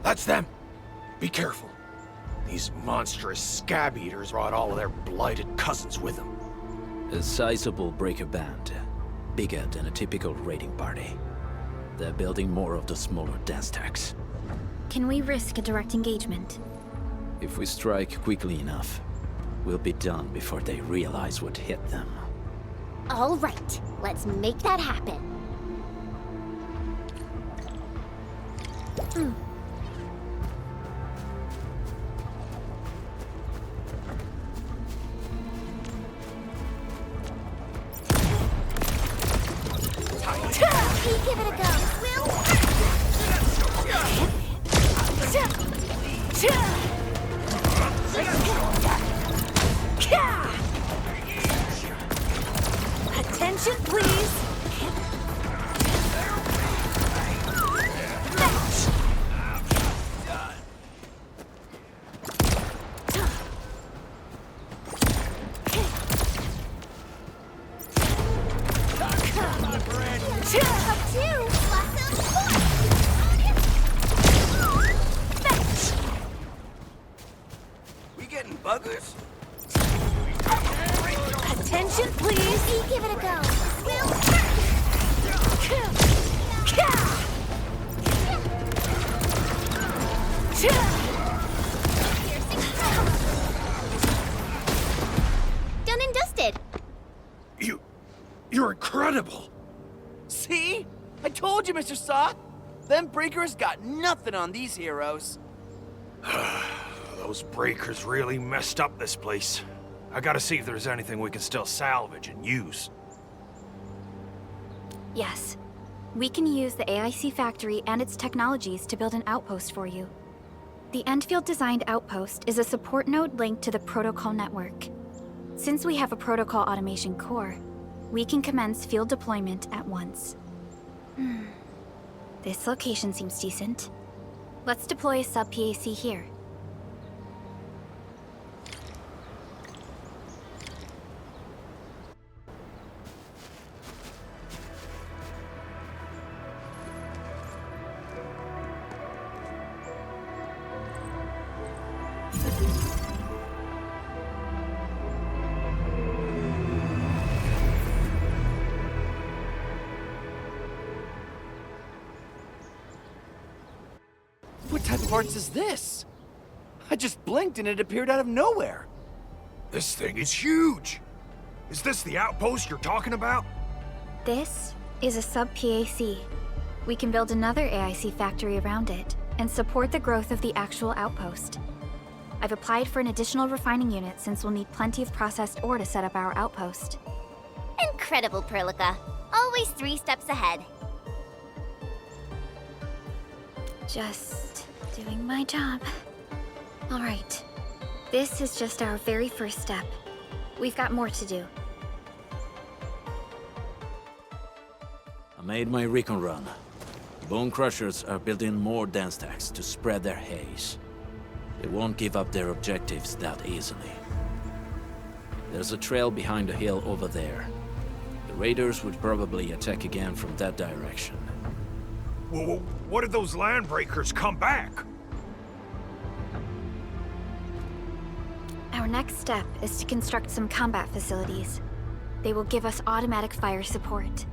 That's them! Be careful. These monstrous scab eaters brought all of their blighted cousins with them. A sizable breaker band. Bigger than a typical raiding party. They're building more of the smaller dance tags. Can we risk a direct engagement? If we strike quickly enough, we'll be done before they realize what hit them. All right, let's make that happen. Give it a go. Attention, please. Buggers? Attention, please. Give it a go. Done and dusted. You're incredible. See? I told you, Mr. Saw. Them breakers got nothing on these heroes. Those breakers really messed up this place. I gotta see if there's anything we can still salvage and use. Yes. We can use the AIC factory and its technologies to build an outpost for you. The Endfield designed outpost is a support node linked to the protocol network. Since we have a protocol automation core, we can commence field deployment at once. This location seems decent. Let's deploy a sub-PAC here. What type of arts is this? I just blinked and it appeared out of nowhere. This thing is huge! Is this the outpost you're talking about? This is a sub-PAC. We can build another AIC factory around it and support the growth of the actual outpost. I've applied for an additional refining unit since we'll need plenty of processed ore to set up our outpost. Incredible, Perlica. Always 3 steps ahead. Just doing my job. All right. This is just our very first step. We've got more to do. I made my recon run. Bone Crushers are building more dance stacks to spread their haze. They won't give up their objectives that easily. There's a trail behind the hill over there. The raiders would probably attack again from that direction. Well, what if those landbreakers come back? Our next step is to construct some combat facilities. They will give us automatic fire support.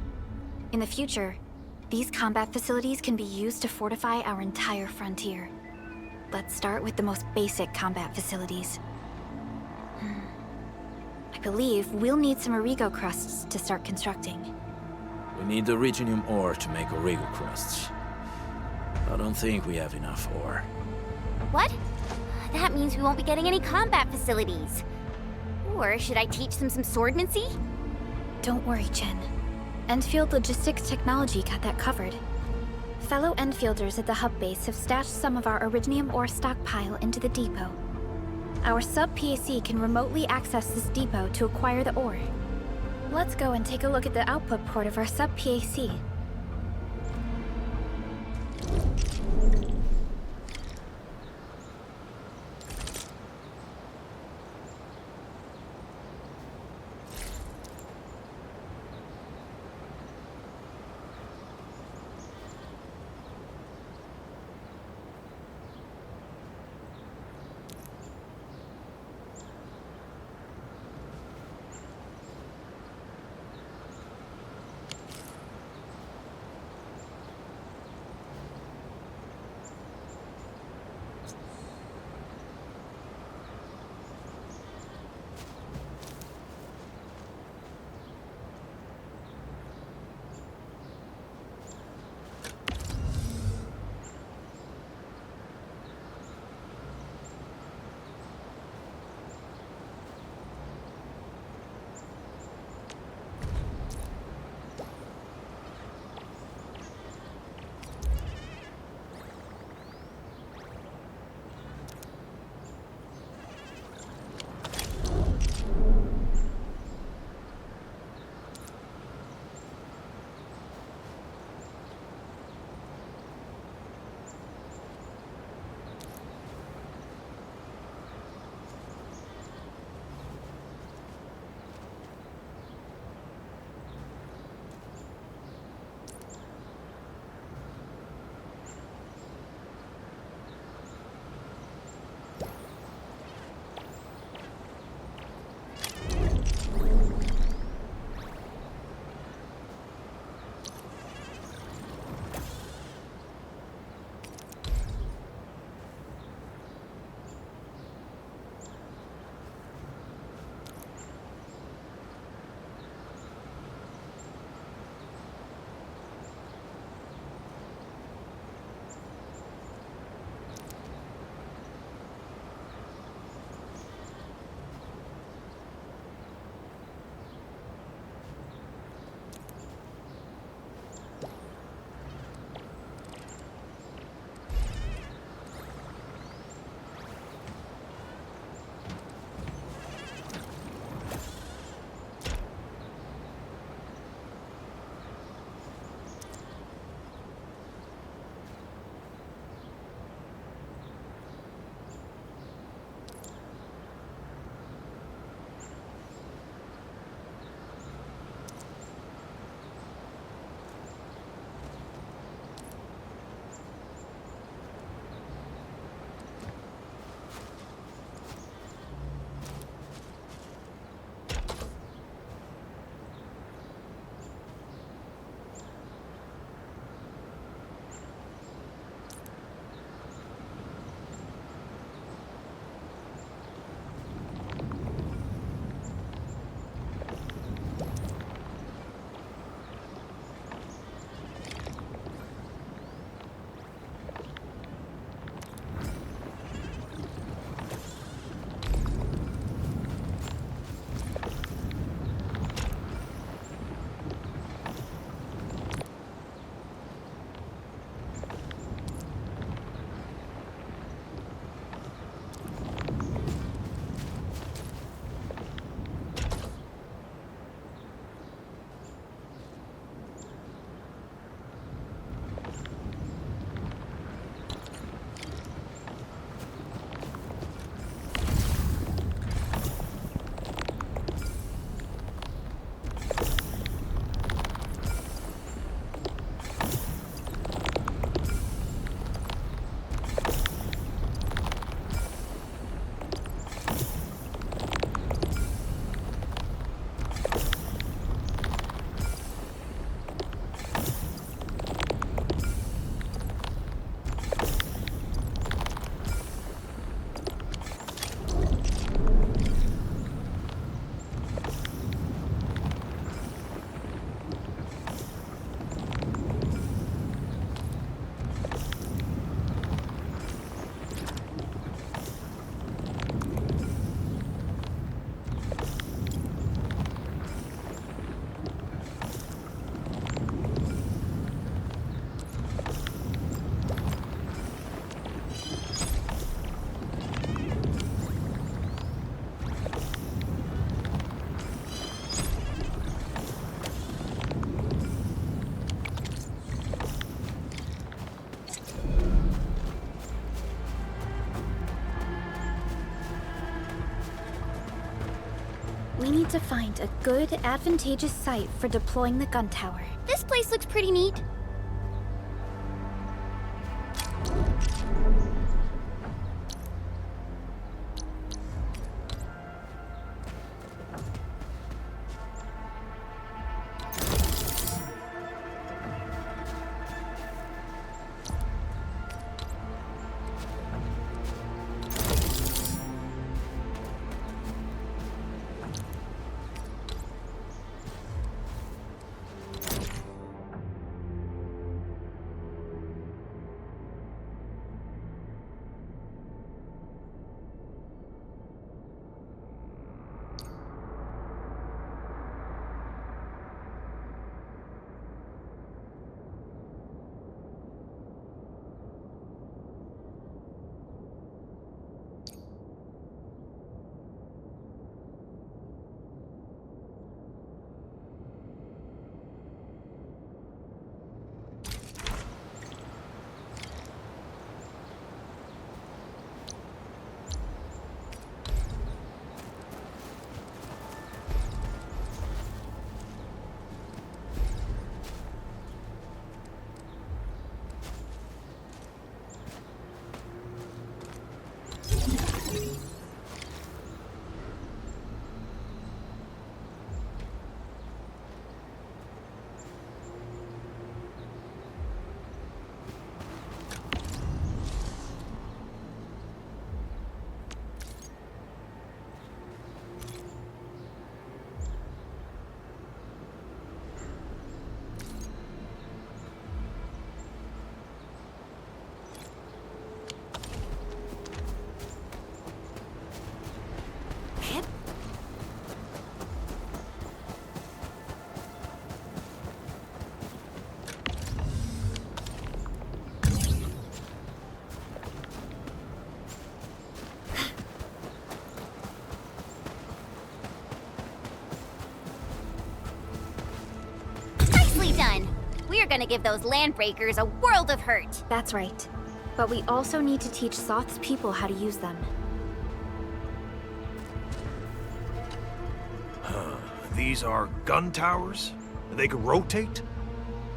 In the future, these combat facilities can be used to fortify our entire frontier. Let's start with the most basic combat facilities. I believe we'll need some Origo crusts to start constructing. We need the Reginium ore to make Origo crusts. I don't think we have enough ore. What? That means we won't be getting any combat facilities. Or should I teach them some swordmancy? Don't worry, Jen. Endfield Logistics Technology got that covered. Fellow Enfielders at the hub base have stashed some of our Originium ore stockpile into the depot. Our sub-PAC can remotely access this depot to acquire the ore. Let's go and take a look at the output port of our sub-PAC. We need to find a good, advantageous site for deploying the gun tower. This place looks pretty neat. Done. We're gonna give those landbreakers a world of hurt. That's right. But we also need to teach Soth's people how to use them. These are gun towers? They can rotate?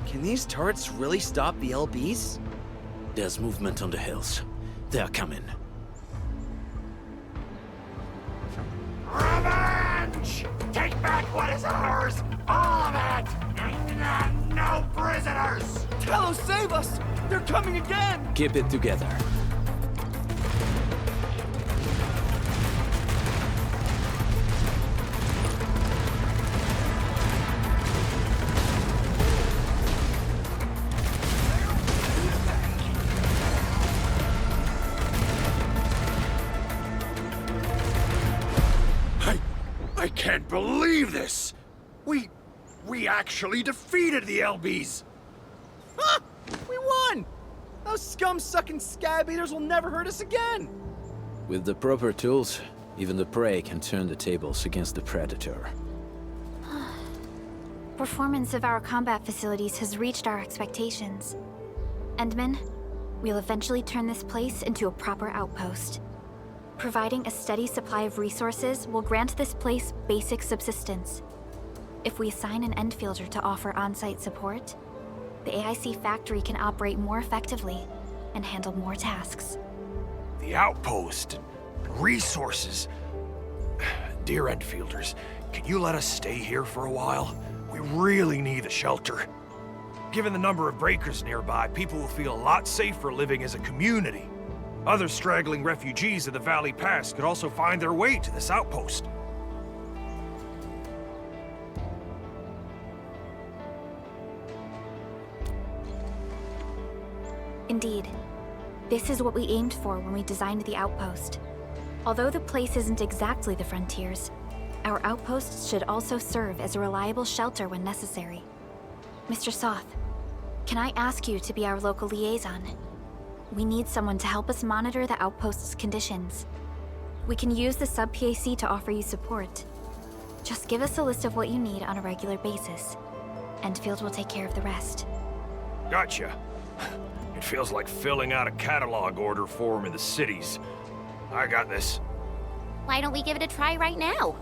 Can these turrets really stop the LBs? There's movement on the hills. They are coming. Revenge! Take back what is ours! All of it! And no prisoners! Tello, save us! They're coming again! Keep it together. I can't believe this! We actually defeated the LBs! Ah! We won! Those scum-sucking scab eaters will never hurt us again! With the proper tools, even the prey can turn the tables against the predator. Performance of our combat facilities has reached our expectations. Endman, we'll eventually turn this place into a proper outpost. Providing a steady supply of resources will grant this place basic subsistence. If we assign an Endfielder to offer on-site support, the AIC factory can operate more effectively and handle more tasks. The outpost and resources. Dear Endfielders, can you let us stay here for a while? We really need a shelter. Given the number of breakers nearby, people will feel a lot safer living as a community. Other straggling refugees of the Valley Pass could also find their way to this outpost. Indeed. This is what we aimed for when we designed the outpost. Although the place isn't exactly the frontiers, our outposts should also serve as a reliable shelter when necessary. Mr. Soth, can I ask you to be our local liaison? We need someone to help us monitor the outpost's conditions. We can use the sub-PAC to offer you support. Just give us a list of what you need on a regular basis. Endfield will take care of the rest. Gotcha. It feels like filling out a catalog order form in the cities. I got this. Why don't we give it a try right now?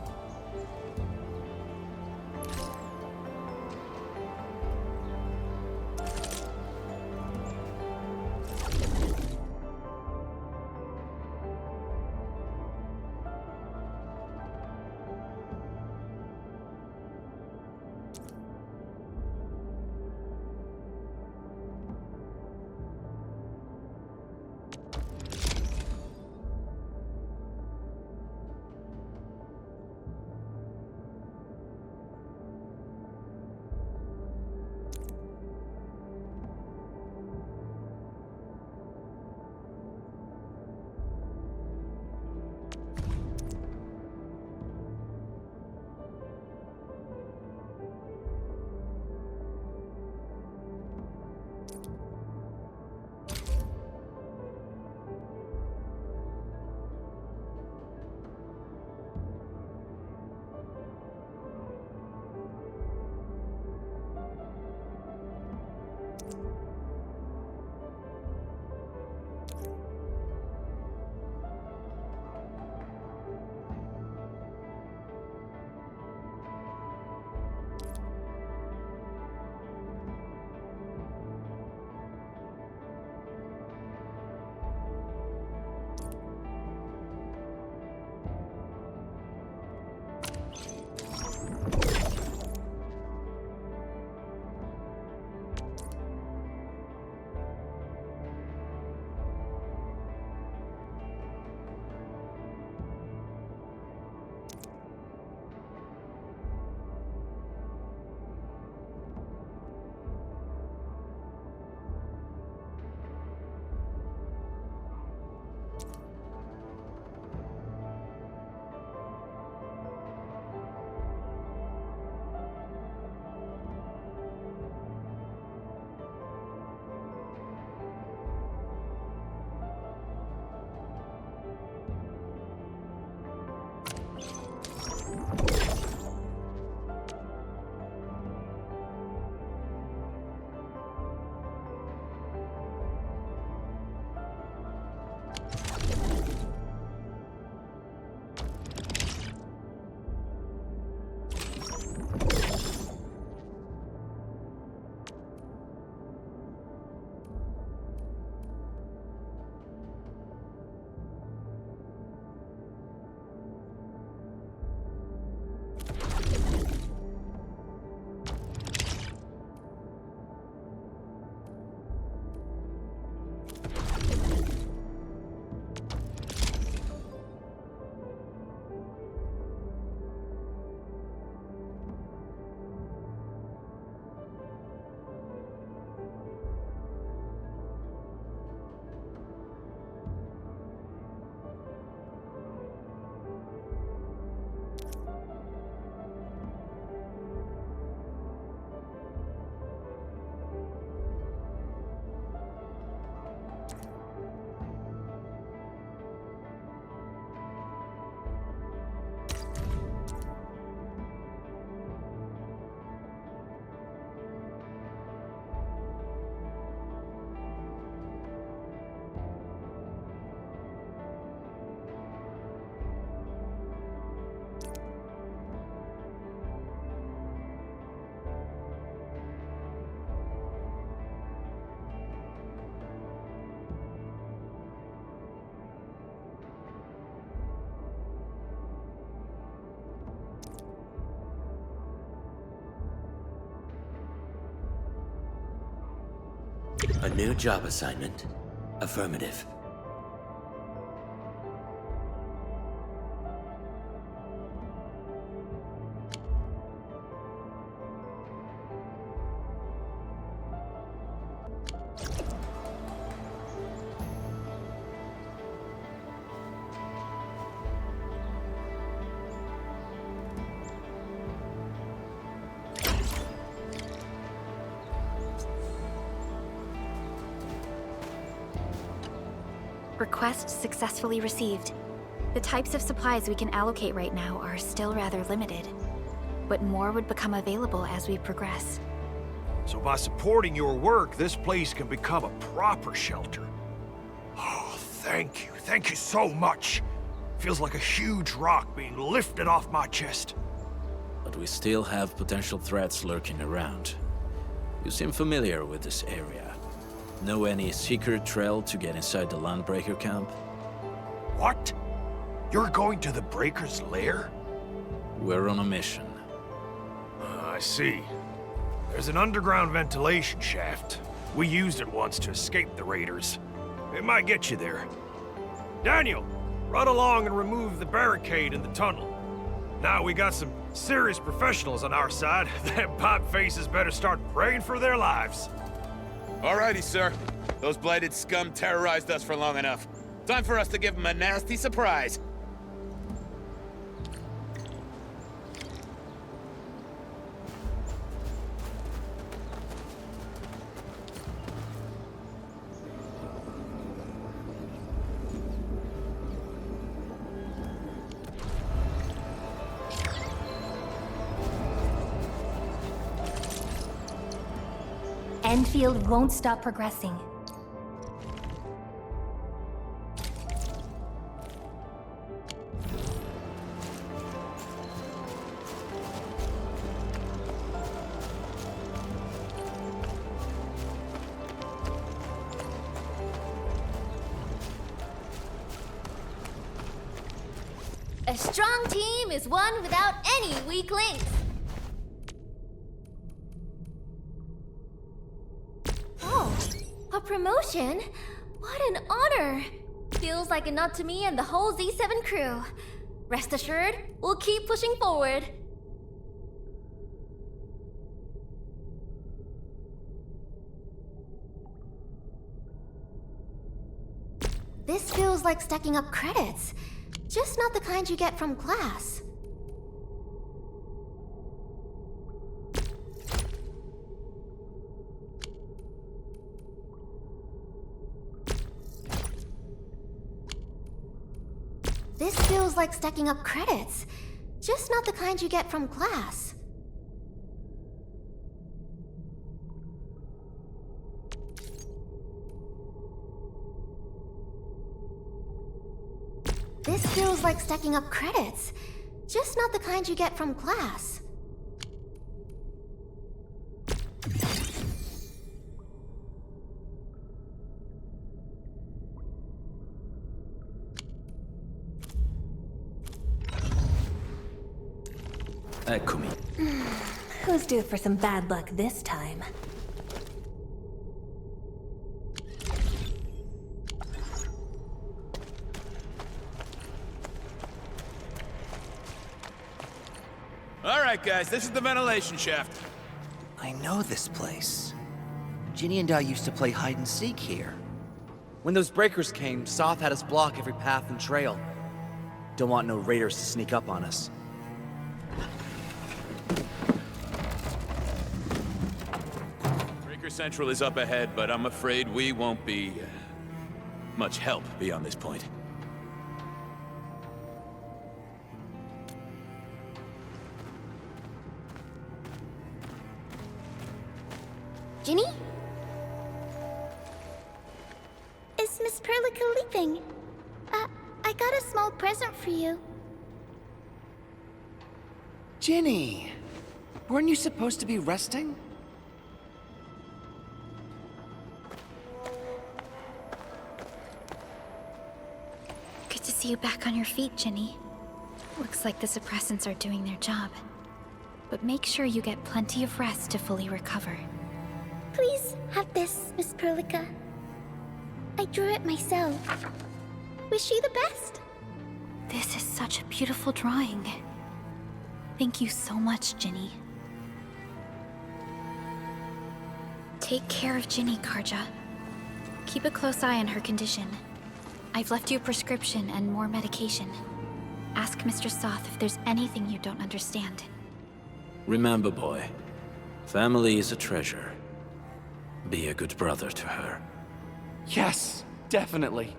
A new job assignment. Affirmative. Request successfully received. The types of supplies we can allocate right now are still rather limited, but more would become available as we progress. So by supporting your work, this place can become a proper shelter. Oh, thank you. Thank you so much. Feels like a huge rock being lifted off my chest. But we still have potential threats lurking around. You seem familiar with this area. Know any secret trail to get inside the Landbreaker camp? What? You're going to the Breaker's lair? We're on a mission. I see. There's an underground ventilation shaft. We used it once to escape the raiders. It might get you there. Daniel, run along and remove the barricade in the tunnel. Now we got some serious professionals on our side. Them pipe faces better start praying for their lives. Alrighty, sir. Those blighted scum terrorized us for long enough. Time for us to give them a nasty surprise. Endfield won't stop progressing. A strong team is one without any weak links. Oh, a promotion? What an honor! Feels like a nod to me and the whole Z7 crew. Rest assured, we'll keep pushing forward. This feels like stacking up credits. Just not the kind you get from class. This feels like stacking up credits. Just not the kind you get from class. This feels like stacking up credits. Just not the kind you get from class. Ekumi. Who's due for some bad luck this time? Alright, guys, this is the ventilation shaft. I know this place. Ginny and I used to play hide and seek here. When those breakers came, Soth had us block every path and trail. Don't want no raiders to sneak up on us. Breaker Central is up ahead, but I'm afraid we won't be much help beyond this point. Ginny? Is Miss Perlica leaving? I got a small present for you. Ginny! Weren't you supposed to be resting? Good to see you back on your feet, Ginny. Looks like the suppressants are doing their job. But make sure you get plenty of rest to fully recover. Please have this, Miss Perlica. I drew it myself. Wish you the best. This is such a beautiful drawing. Thank you so much, Ginny. Take care of Ginny, Karja. Keep a close eye on her condition. I've left you a prescription and more medication. Ask Mr. Soth if there's anything you don't understand. Remember, boy, family is a treasure. Be a good brother to her. Yes, definitely.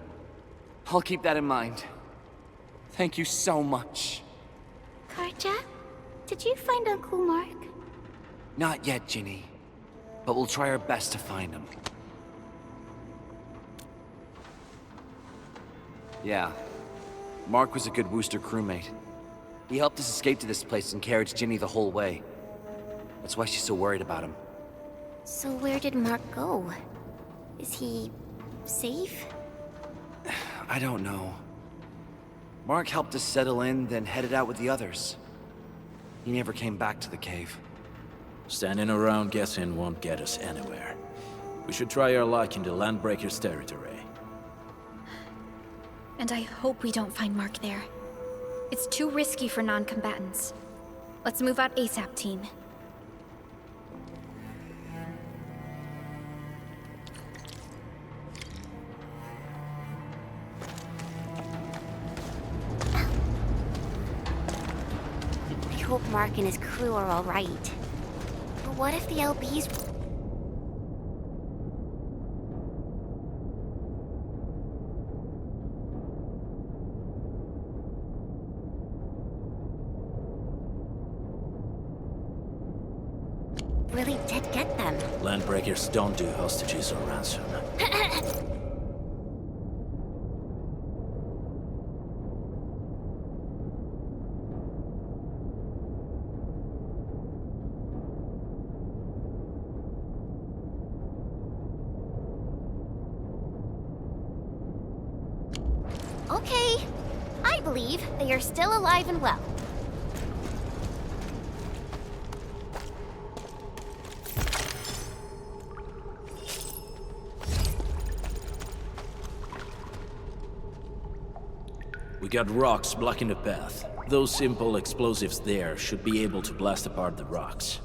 I'll keep that in mind. Thank you so much. Karja, did you find Uncle Mark? Not yet, Ginny. But we'll try our best to find him. Yeah. Mark was a good Wooster crewmate. He helped us escape to this place and carried Ginny the whole way. That's why she's so worried about him. So where did Mark go? Is he safe? I don't know. Mark helped us settle in, then headed out with the others. He never came back to the cave. Standing around guessing won't get us anywhere. We should try our luck in the Landbreakers' territory. And I hope we don't find Mark there. It's too risky for non-combatants. Let's move out ASAP, team. I hope Mark and his crew are all right. But what if the LBs... really did get them? Landbreakers don't do hostages or ransom. Okay, I believe they are still alive and well. We got rocks blocking the path. Those simple explosives there should be able to blast apart the rocks.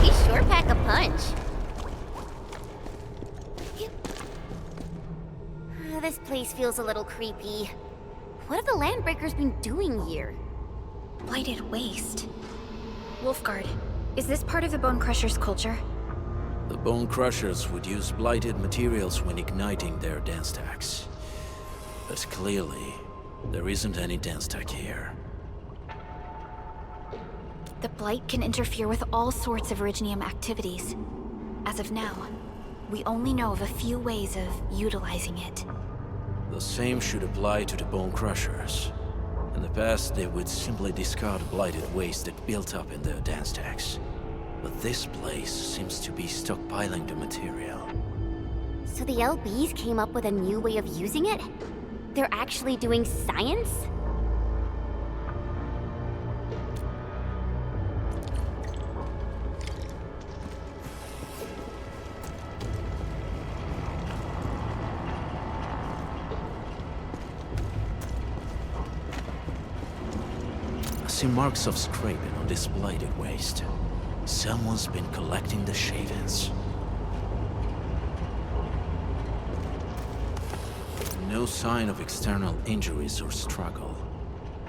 We sure pack a punch. This place feels a little creepy. What have the Landbreakers been doing here? Blighted waste. Wolfguard, is this part of the Bone Crusher's culture? The Bone Crushers would use blighted materials when igniting their dance stacks. But clearly, there isn't any dance stack here. The Blight can interfere with all sorts of Originium activities. As of now, we only know of a few ways of utilizing it. The same should apply to the Bone Crushers. In the past, they would simply discard blighted waste that built up in their dance stacks. But this place seems to be stockpiling the material. So the LBs came up with a new way of using it? They're actually doing science? I see marks of scraping on this blighted waste. Someone's been collecting the shavings. No sign of external injuries or struggle.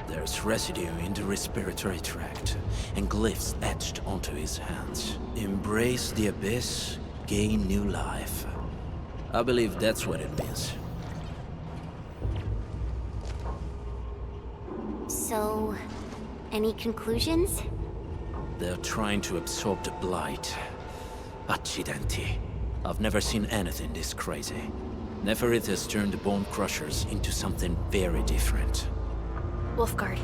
There's residue in the respiratory tract, and glyphs etched onto his hands. Embrace the abyss, gain new life. I believe that's what it means. So, any conclusions? They're trying to absorb the blight. Accidenti. I've never seen anything this crazy. Nafarith has turned the Bone Crushers into something very different. Wolfguard,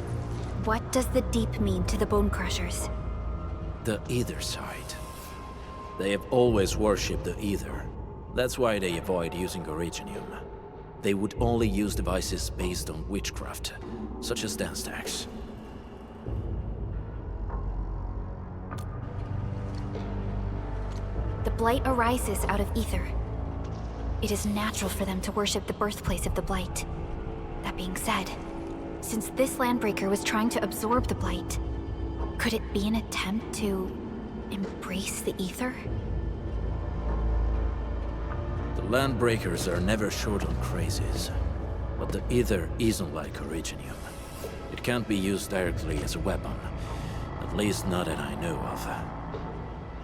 what does the Deep mean to the Bone Crushers? The Ether side. They have always worshipped the Ether. That's why they avoid using Originium. they would only use devices based on witchcraft, such as dance stacks. The Blight arises out of ether. It is natural for them to worship the birthplace of the Blight. That being said, since this Landbreaker was trying to absorb the Blight, could it be an attempt to embrace the ether? The Landbreakers are never short on crazes, but the ether isn't like Originium. It can't be used directly as a weapon, at least not that I know of.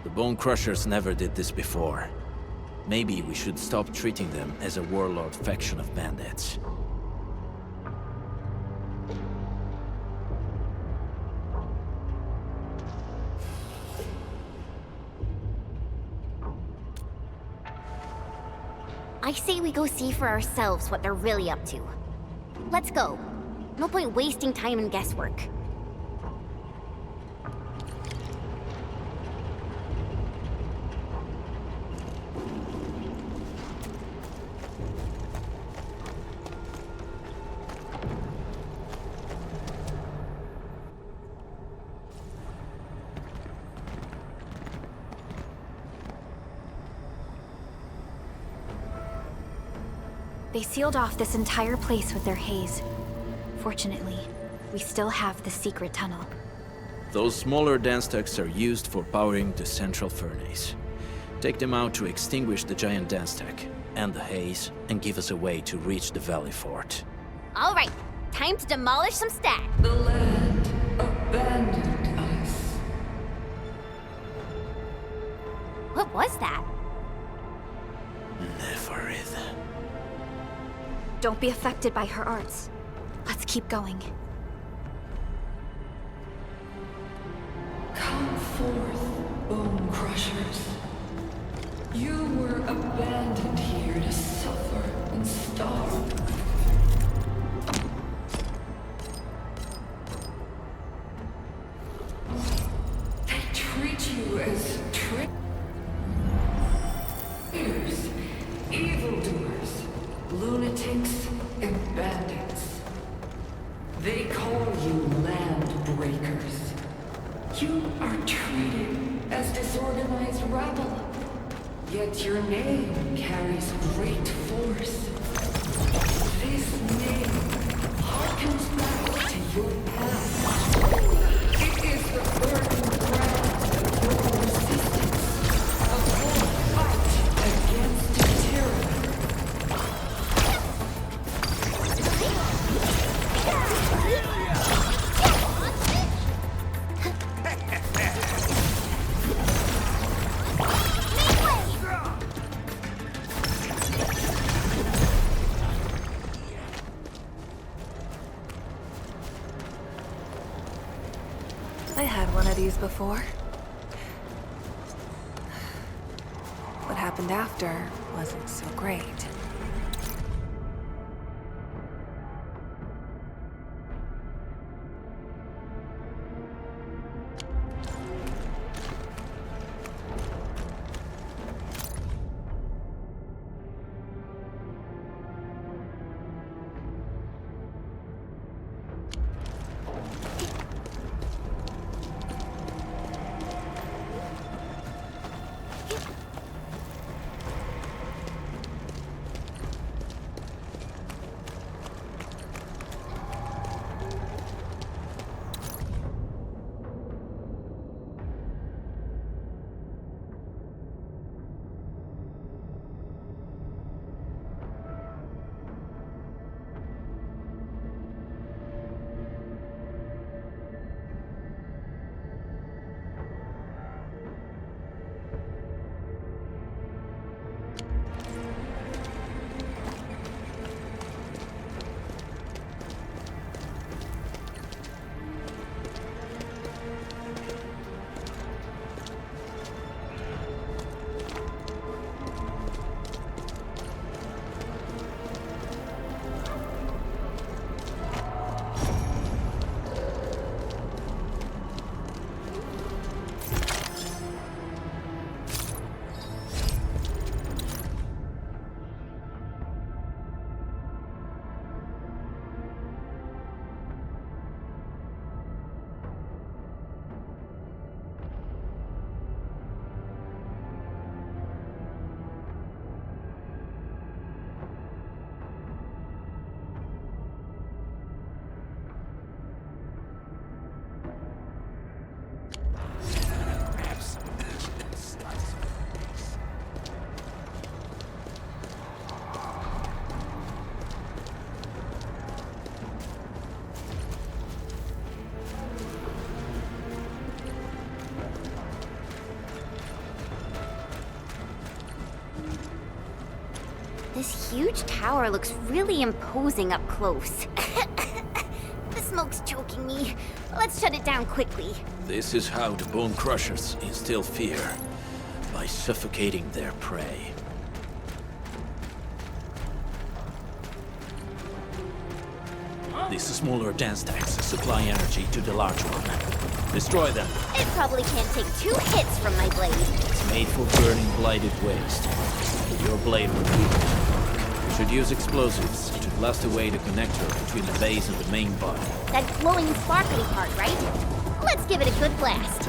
The Bone Crushers never did this before. Maybe we should stop treating them as a warlord faction of bandits. I say we go see for ourselves what they're really up to. Let's go. No point wasting time in guesswork. They sealed off this entire place with their haze. Fortunately, we still have the secret tunnel. Those smaller dance stacks are used for powering the central furnace. Take them out to extinguish the giant dance stack and the haze, and give us a way to reach the Valley Fort. All right, time to demolish some stacks. The land abandoned us. What was that? Nafarith. Don't be affected by her arts. Let's keep going. Come forth, Bone Crushers. You were abandoned here to suffer and starve. They treat you as traitors, evildoers, lunatics, and bandits. They call you Landbreakers. You are treated as disorganized rabble. Yet your name carries great force. This name harkens back to your past. It is the burning brand of your resistance, of your fight against tyranny. I had one of these before. What happened after wasn't so great. This huge tower looks really imposing up close. The smoke's choking me. Let's shut it down quickly. This is how the Bone Crushers instill fear, by suffocating their prey. These smaller dance stacks supply energy to the large one. Destroy them. It probably can't take 2 hits from my blade. It's made for burning blighted waste. Your blade would be work. You should use explosives to blast away the connector between the base and the main body. That glowing sparkly part, right? Let's give it a good blast.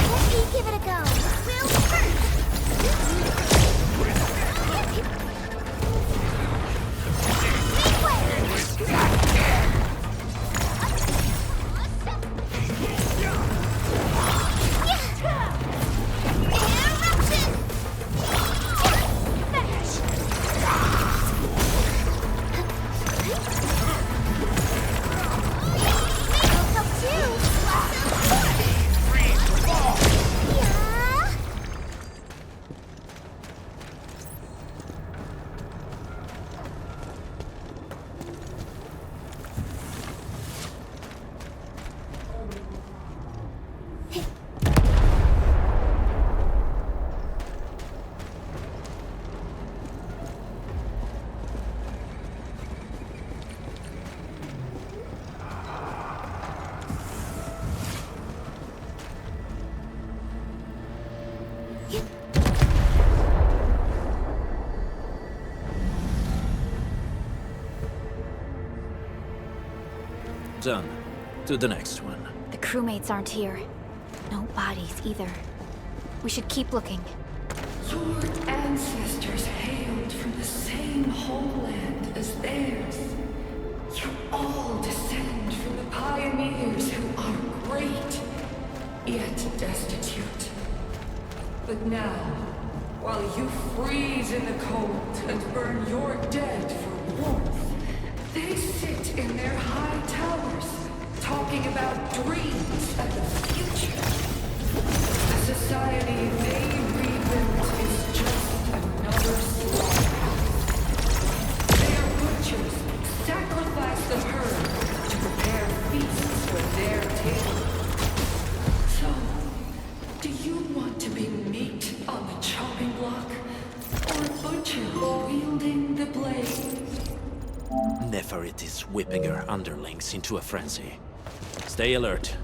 Let me give it a go. We'll hurt. Done. To the next one. The crewmates aren't here. No bodies either. We should keep looking. Your ancestors hailed from the same homeland as theirs. You all descend from the pioneers who are great, yet destitute. But now, while you freeze in the cold and burn your dead for warmth, they sit in their high towers, talking about dreams and the future. The society they rebuilt is just another slaughterhouse. Their butchers sacrifice the herd to prepare feasts for their table. So, do you want to be meat on the chopping block, or a butcher wielding the blade? Nafarith is whipping her underlings into a frenzy. Stay alert.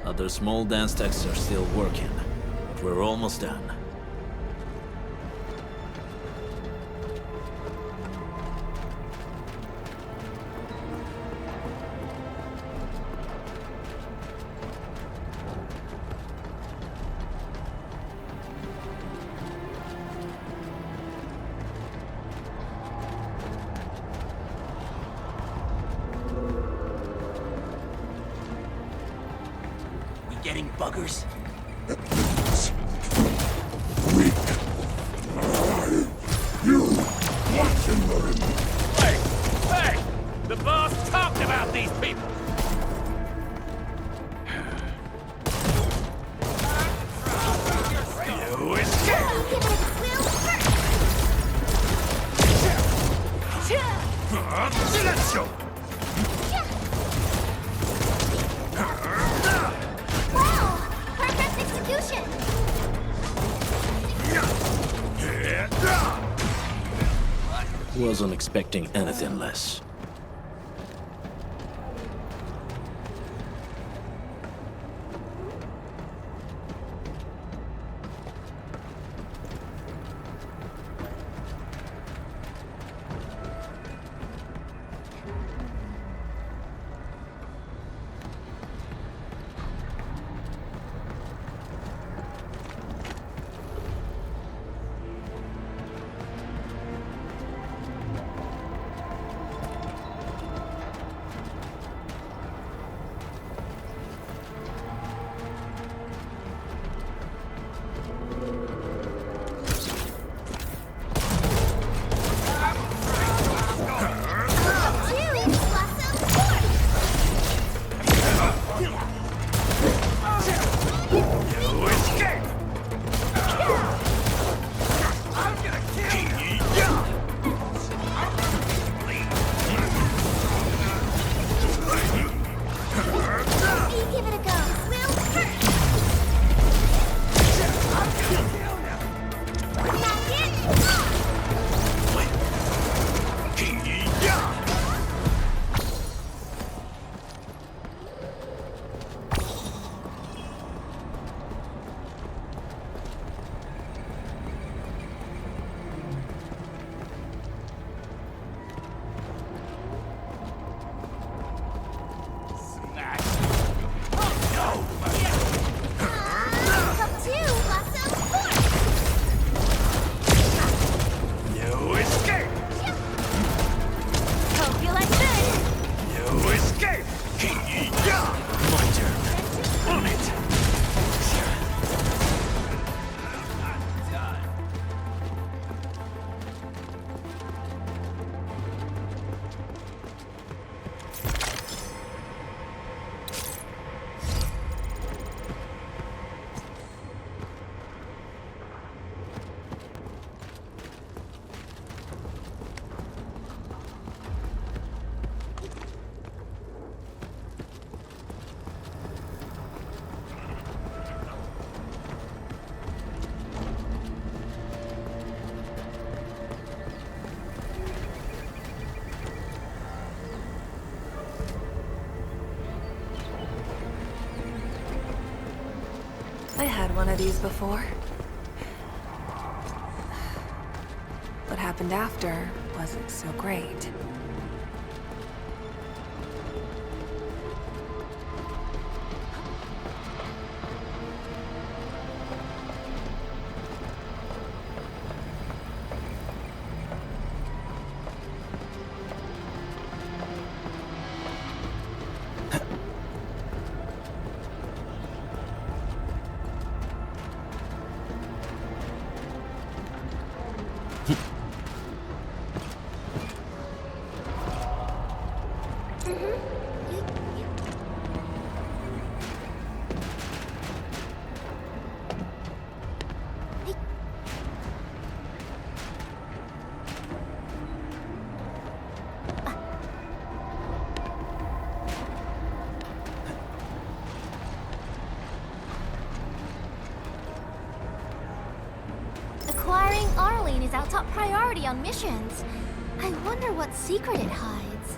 Other small dance stacks are still working, but we're almost done. buggers. Hey! The boss talked about these people! You escape! Let's go! Wow! Perfect execution! Wasn't expecting anything less. I had one of these before. What happened after wasn't so great. Acquiring Arlene is our top priority on missions. I wonder what secret it hides.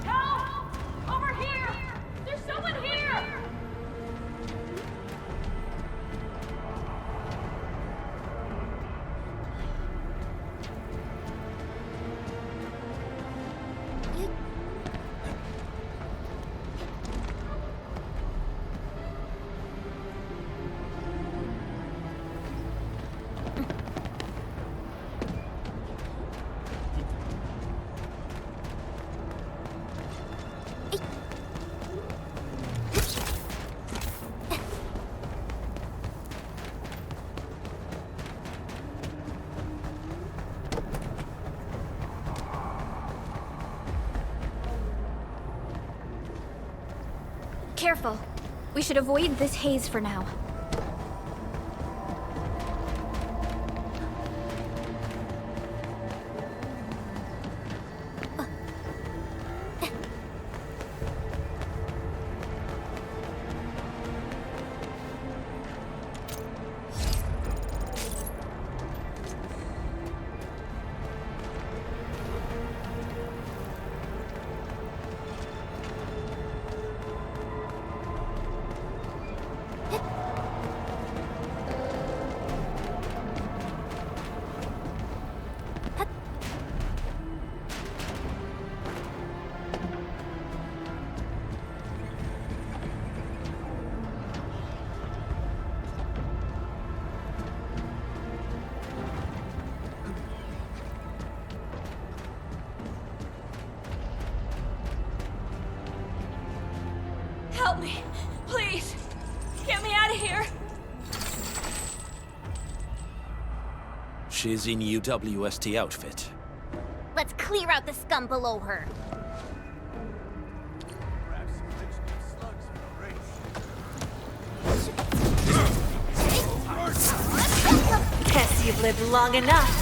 Help! Over here! There's someone here! Careful. We should avoid this haze for now. Help me, please. Get me out of here. She's in UWST outfit. Let's clear out the scum below her. Guess you've lived long enough.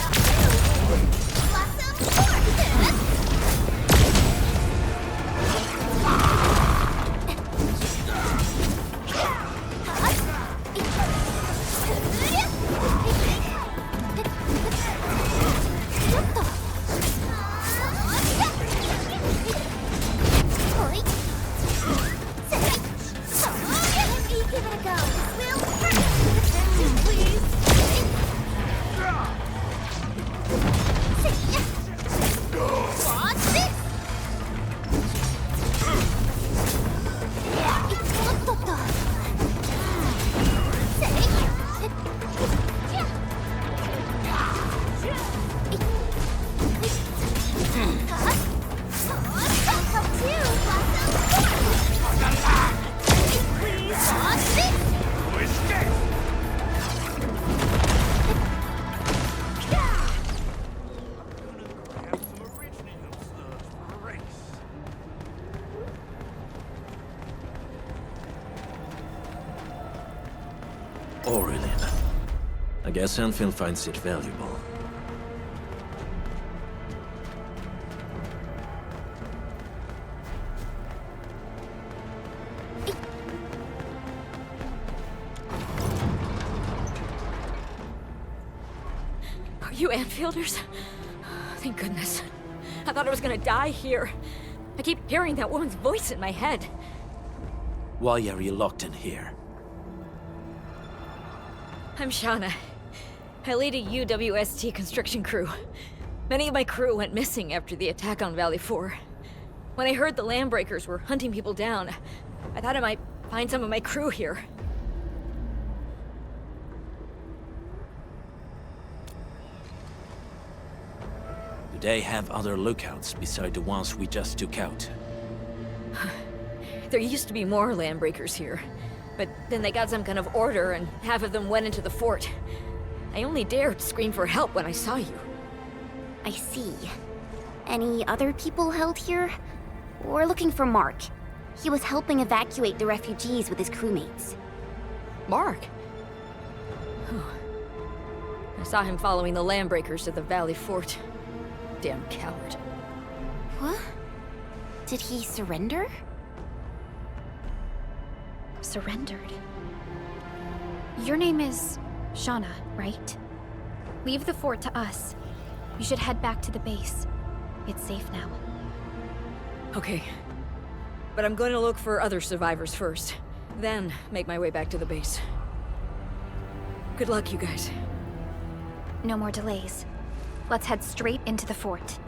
I guess Endfield finds it valuable. Are you Enfielders? Thank goodness. I thought I was gonna die here. I keep hearing that woman's voice in my head. Why are you locked in here? I'm Shauna. I lead a UWST construction crew. Many of my crew went missing after the attack on Valley 4. When I heard the Landbreakers were hunting people down, I thought I might find some of my crew here. Do they have other lookouts beside the ones we just took out? There used to be more Landbreakers here, but then they got some kind of order and half of them went into the fort. I only dared scream for help when I saw you. I see. Any other people held here? We're looking for Mark. He was helping evacuate the refugees with his crewmates. Mark? I saw him following the Landbreakers to the Valley Fort. Damn coward. What? Did he surrender? Surrendered. Your name is Shauna, right? Leave the fort to us. You should head back to the base. It's safe now. Okay. But I'm going to look for other survivors first. Then make my way back to the base. Good luck, you guys. No more delays. Let's head straight into the fort.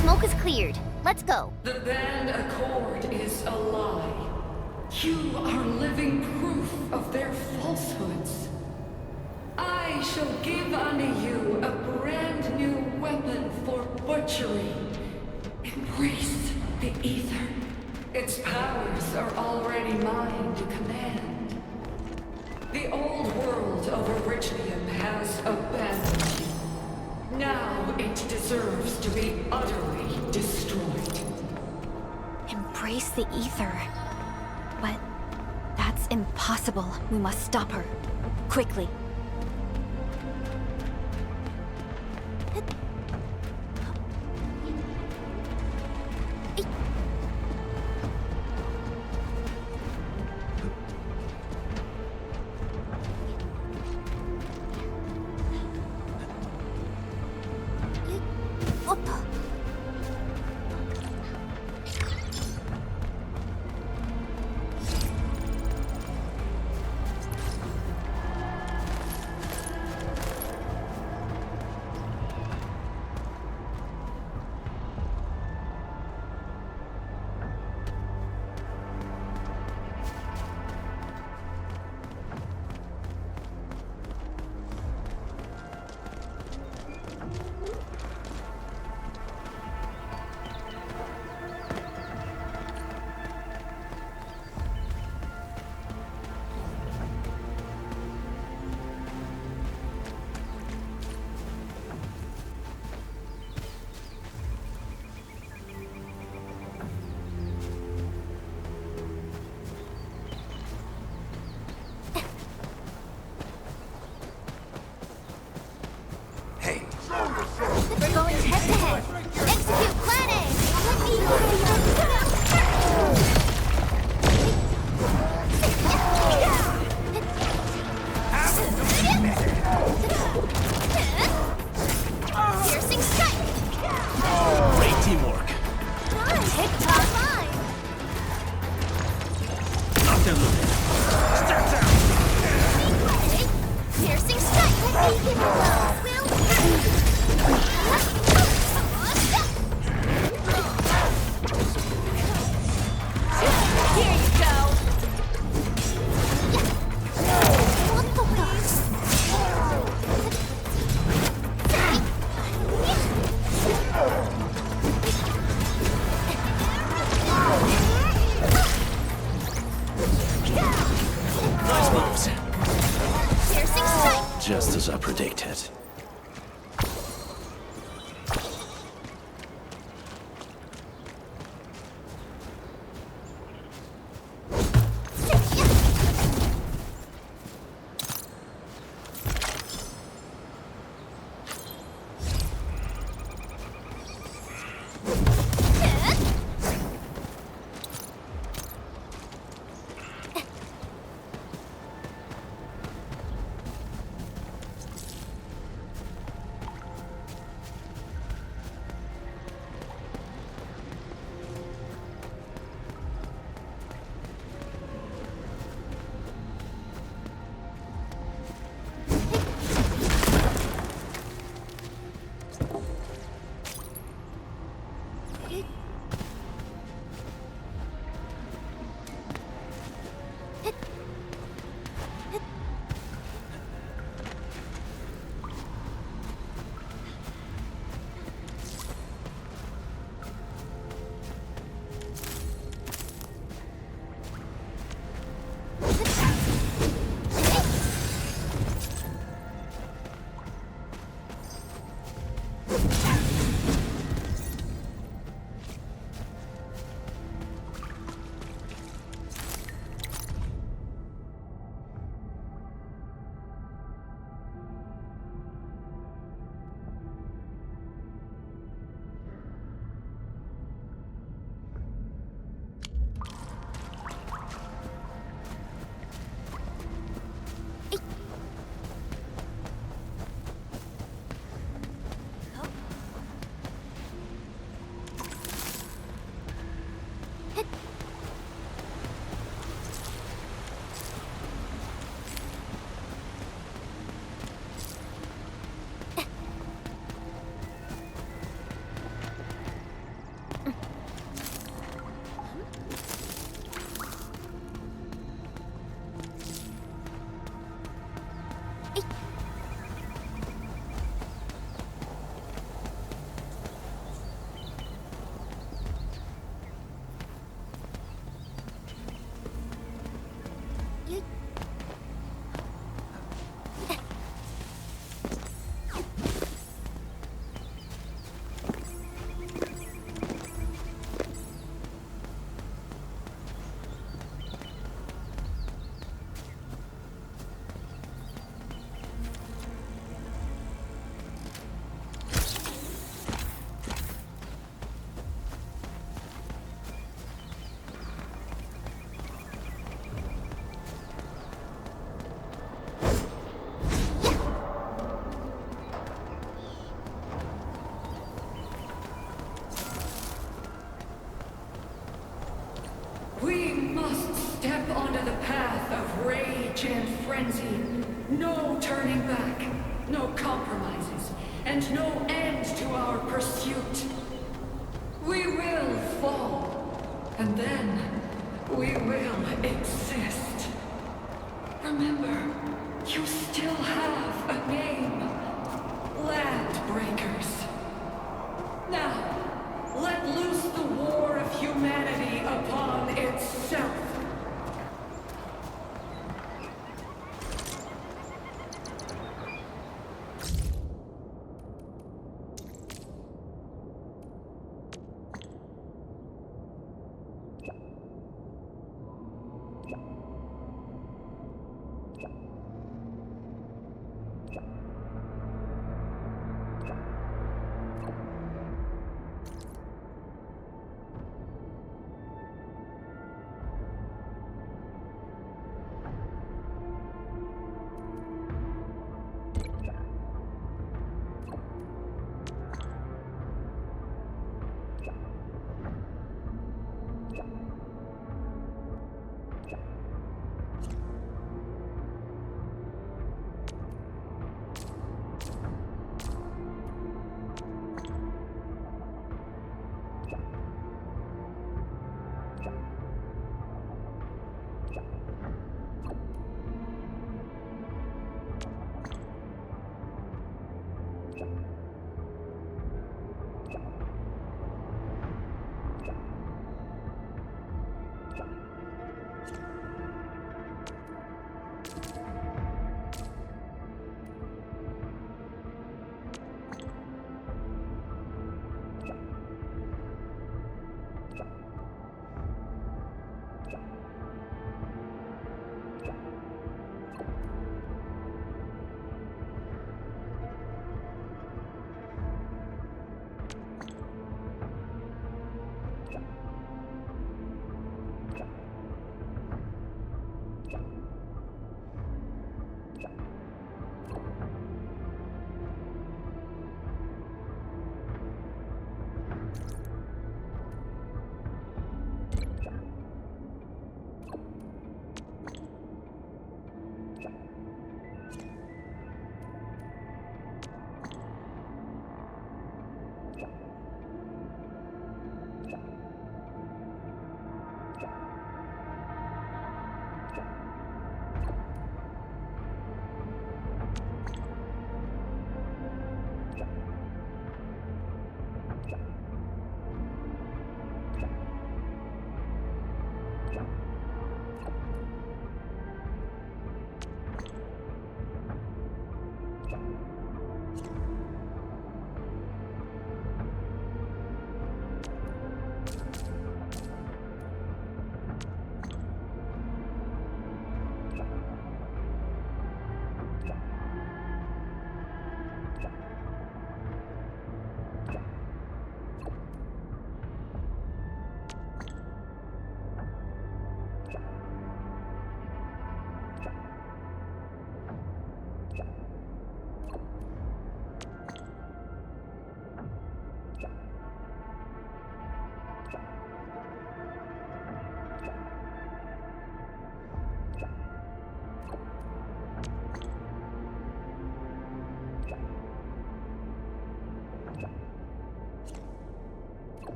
Smoke is cleared. Let's go. The band accord is a lie. You are living proof of their falsehoods. I shall give unto you a brand new weapon for butchery. Embrace the ether. Its powers are already mine to command. The old world of Originium has abandoned you. Now it deserves to be utterly destroyed. Embrace the ether. But that's impossible. We must stop her. Quickly. Going head to head. Execute plan A. Piercing strike. Great teamwork. TikTok line. Not to lose. Start down. Piercing strike. Let me give you those. Will. rage and frenzy. No turning back, no compromises, and no end to our pursuit. We will fall, and then we will exist. Remember, you still have a name. Landbreakers. Now, let loose the war of humanity upon itself.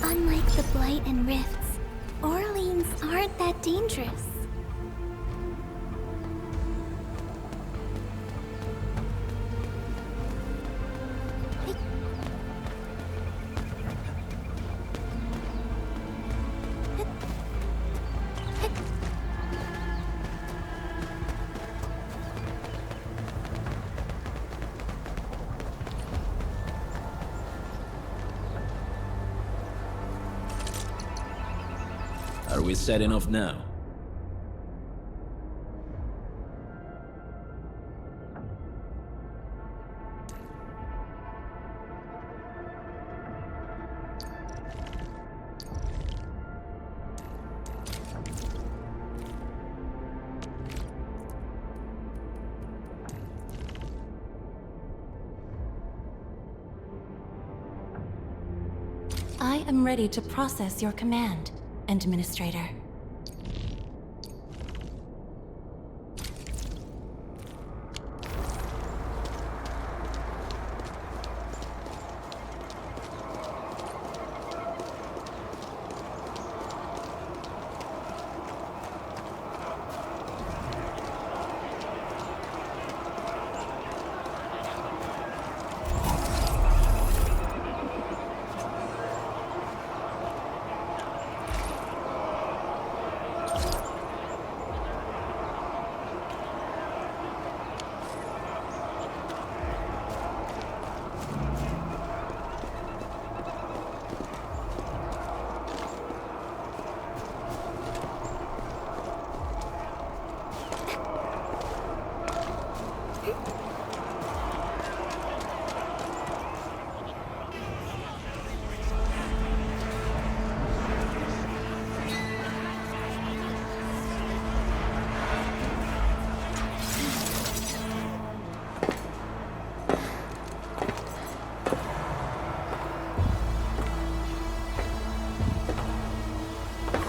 Unlike the Blight and Rifts, Orleans aren't that dangerous. Are we setting off now? I am ready to process your command, Administrator.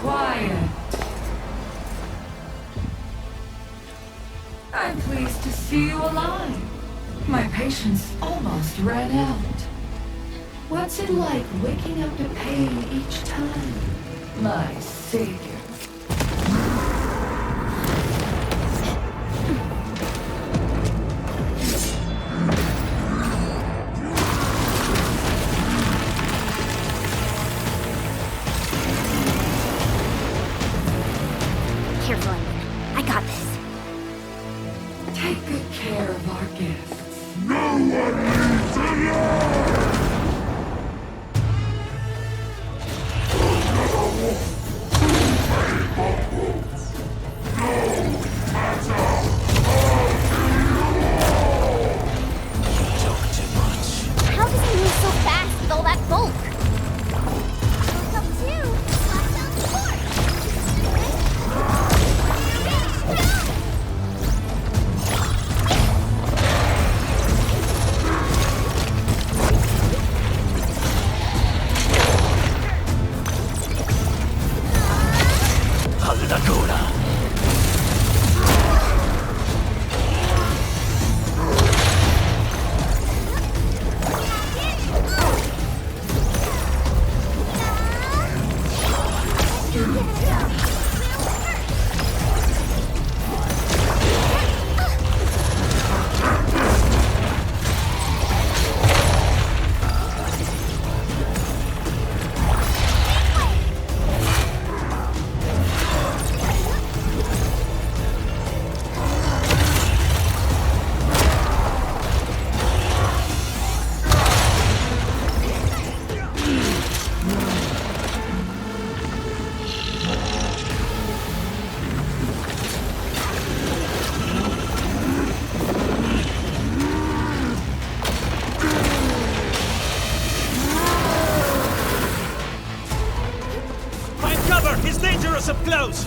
Quiet. I'm pleased to see you alive. My patience almost ran out. What's it like waking up to pain each time? My savior. Careful, Onion. I got this. Take good care of our guests. No one leaves alone! How does he move so fast with all that bulk? Up two. Watch out for. Find cover! He's dangerous up close!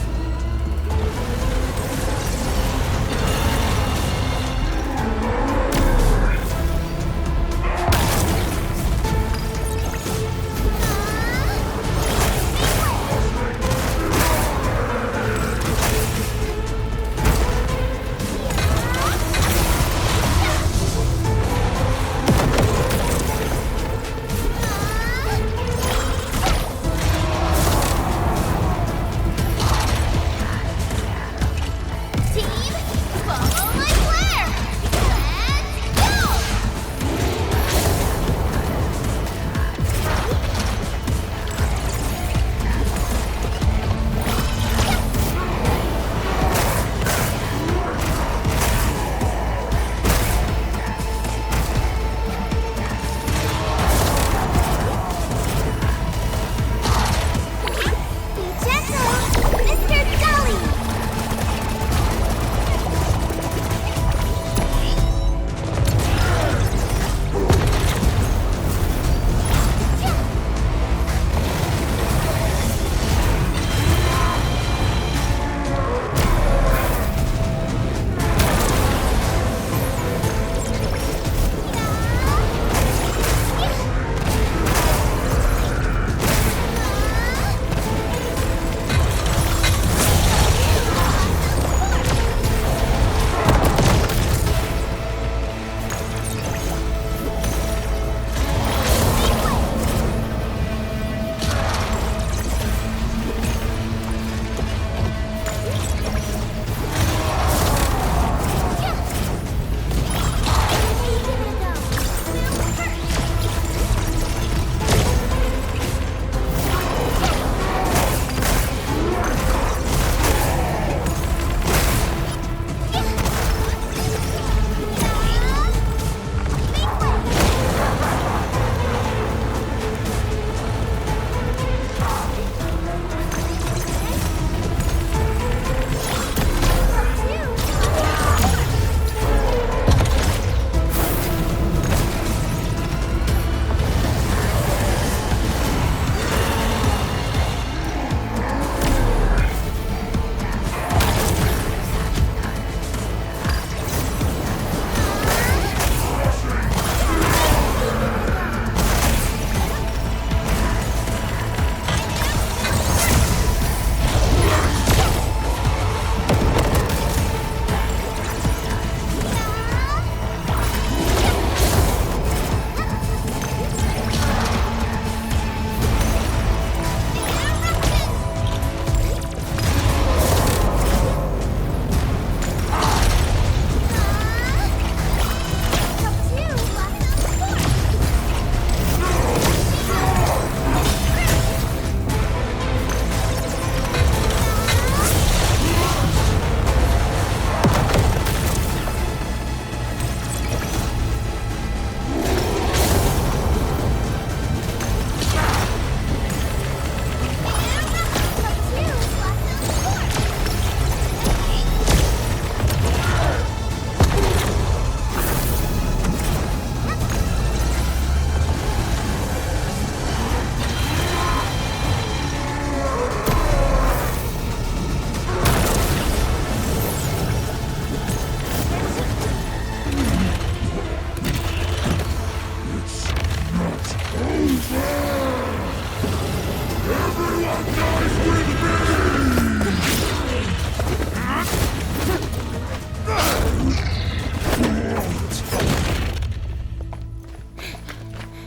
Everyone dies with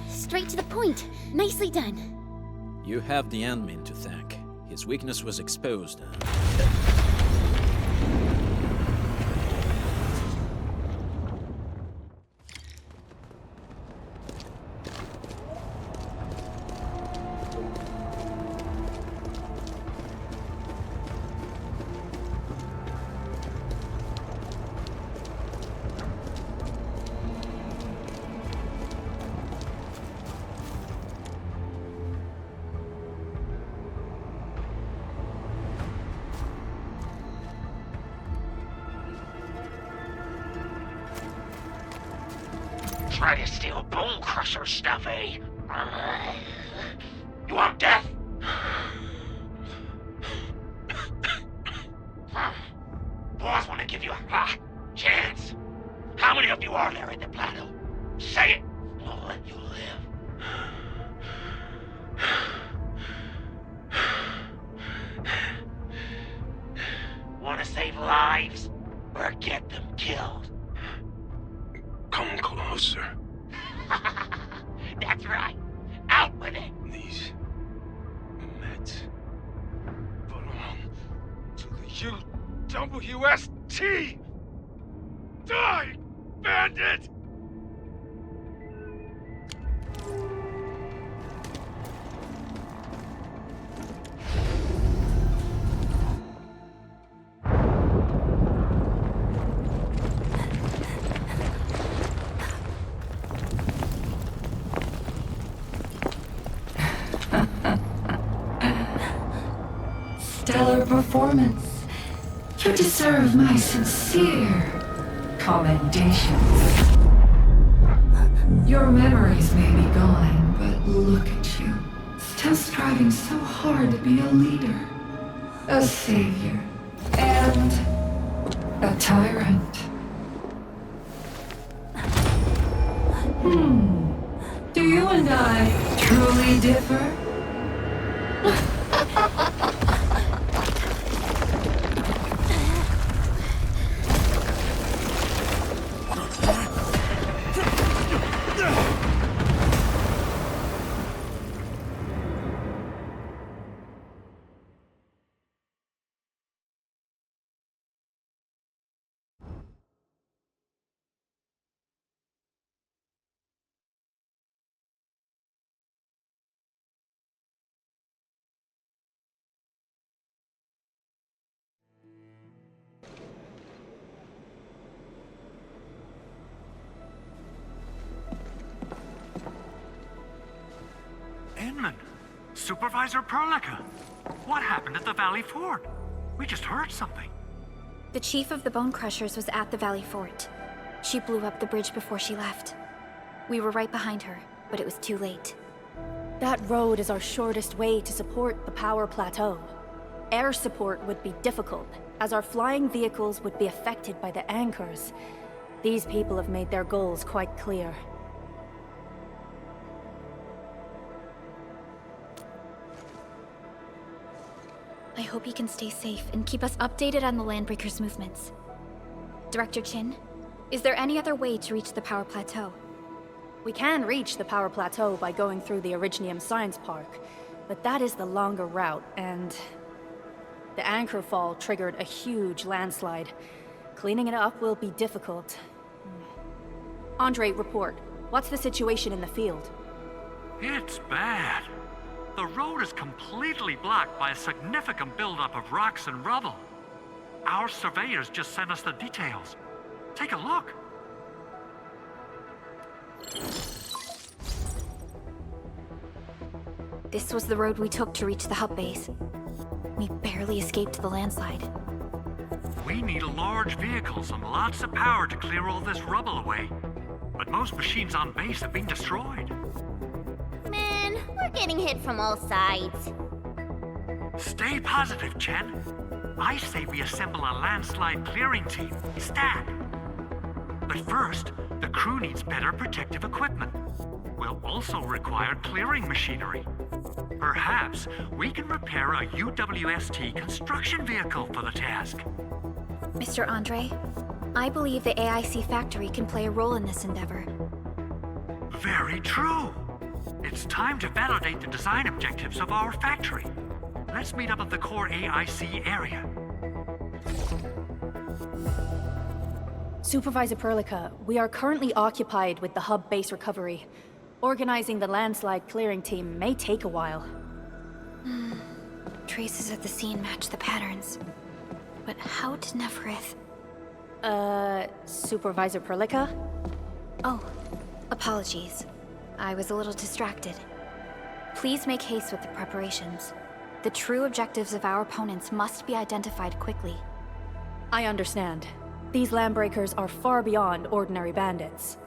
Straight to the point. Nicely done. You have the admin to thank. His weakness was exposed. Try to steal Bone Crusher stuff, eh? You want death? Boss want to give you a chance. How many of you are there in the plateau? Say it, we'll let you live. Want to save lives? Or get them killed? Come closer. That's right. Out with it. These meds belong to the UWST. Die, bandit! Stellar performance. You deserve my sincere commendations. Your memories may be gone, but look at you. Still striving so hard to be a leader, a savior, and a tyrant. Do you and I truly differ? Inman, Supervisor Perlica, what happened at the Valley Fort? We just heard something. The chief of the Bone Crushers was at the Valley Fort. She blew up the bridge before she left. We were right behind her, but it was too late. That road is our shortest way to support the power plateau. Air support would be difficult, as our flying vehicles would be affected by the anchors. These people have made their goals quite clear. I hope you can stay safe and keep us updated on the Landbreakers' movements. Director Chin, is there any other way to reach the power plateau? We can reach the power plateau by going through the Originium Science Park, but that is the longer route, and the anchor fall triggered a huge landslide. Cleaning it up will be difficult. Andre, report. What's the situation in the field? It's bad. The road is completely blocked by a significant buildup of rocks and rubble. Our surveyors just sent us the details. Take a look. This was the road we took to reach the hub base. We barely escaped the landslide. We need large vehicles and lots of power to clear all this rubble away. But most machines on base have been destroyed. Man, we're getting hit from all sides. Stay positive, Chen. I say we assemble a landslide clearing team, stat. But first, the crew needs better protective equipment. We'll also require clearing machinery. Perhaps we can repair a UWST construction vehicle for the task. Mr. Andre, I believe the AIC factory can play a role in this endeavor. Very true. It's time to validate the design objectives of our factory. Let's meet up at the core AIC area. Supervisor Perlica, we are currently occupied with the hub base recovery. Organizing the landslide clearing team may take a while. Traces at the scene match the patterns. But how did Nafarith... Supervisor Perlica? Oh, apologies. I was a little distracted. Please make haste with the preparations. The true objectives of our opponents must be identified quickly. I understand. These landbreakers are far beyond ordinary bandits.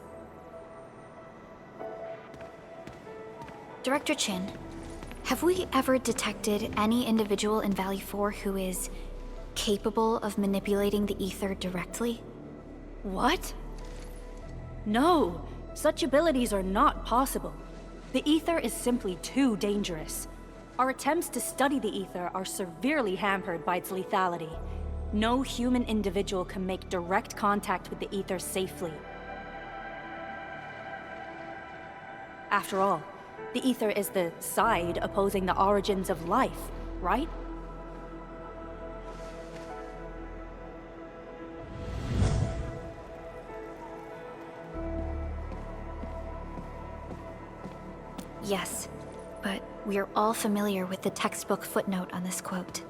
Director Chin, have we ever detected any individual in Valley 4 who is capable of manipulating the ether directly? What? No, such abilities are not possible. The ether is simply too dangerous. Our attempts to study the ether are severely hampered by its lethality. No human individual can make direct contact with the ether safely. After all, the ether is the side opposing the origins of life, right? Yes, but we are all familiar with the textbook footnote on this quote.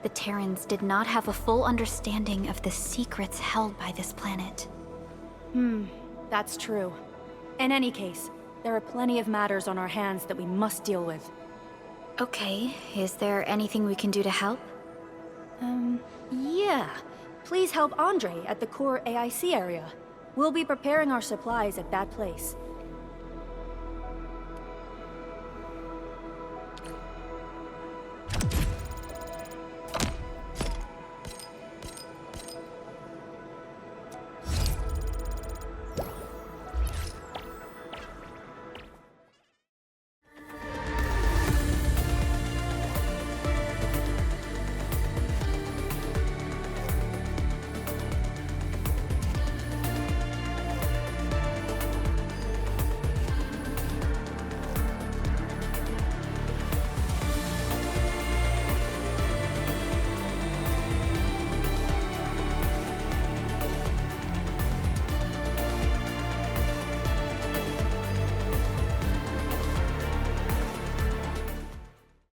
The Terrans did not have a full understanding of the secrets held by this planet. That's true. In any case, there are plenty of matters on our hands that we must deal with. Okay, is there anything we can do to help? Yeah. Please help Andre at the core AIC area. We'll be preparing our supplies at that place.